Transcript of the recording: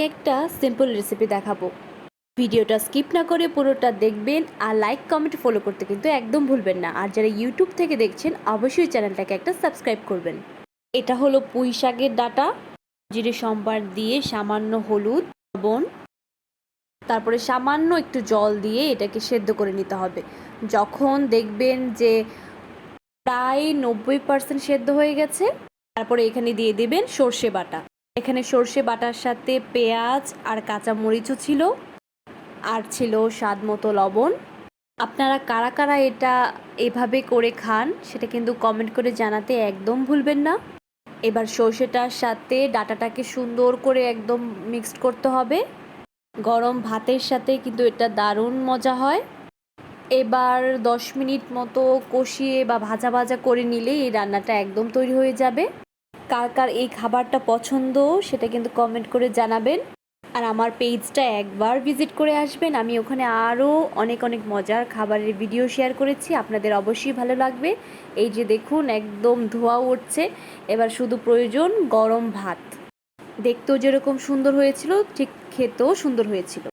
একটা simple recipe দেখাবো। ভিডিওটা স্কিপ না করে পুরোটা দেখবেন আর লাইক কমেন্ট ফলো করতে কিন্তু একদম ভুলবেন না। আর যারা ইউটিউব থেকে দেখছেন অবশ্যই চ্যানেলটাকে একটা সাবস্ক্রাইব করবেন। এটা হলো পুঁই শাকের ডাঁটা, জিরে সম্বার দিয়ে সামান্য হলুদ, লবণ, তারপরে সামান্য একটু জল দিয়ে এটাকে সেদ্ধ করে নিতে হবে। যখন দেখবেন যে প্রায় 90% সেদ্ধ হয়ে গেছে, তারপরে এখানে দিয়ে দিবেন সর্ষে বাটা। এখানে সর্ষে বাটার সাথে পেঁয়াজ আর কাঁচা মরিচও ছিল, আর ছিল স্বাদ মতো লবণ। আপনারা কারা কারা এটা এভাবে করে খান সেটা কিন্তু কমেন্ট করে জানাতে একদম ভুলবেন না। এবার সর্ষেটার সাথে ডাঁটাটাকে সুন্দর করে একদম মিক্সড করতে হবে। গরম ভাতের সাথে কিন্তু এটা দারুণ মজা হয়। এবার 10 মিনিট মতো কষিয়ে বা ভাজা ভাজা করে নিলে এই রান্নাটা একদম তৈরি হয়ে যাবে। কার কার এই খাবারটা পছন্দ সেটা কিন্তু কমেন্ট করে জানাবেন। আর আমার পেজটা একবার ভিজিট করে আসবেন, আমি ওখানে আরও অনেক অনেক মজার খাবারের ভিডিও শেয়ার করেছি, আপনাদের অবশ্যই ভালো লাগবে। এই যে দেখুন একদম ধোঁয়া উঠছে, এবার শুধু প্রয়োজন গরম ভাত। দেখতেও যেরকম সুন্দর হয়েছিল ঠিক খেতেও সুন্দর হয়েছিল।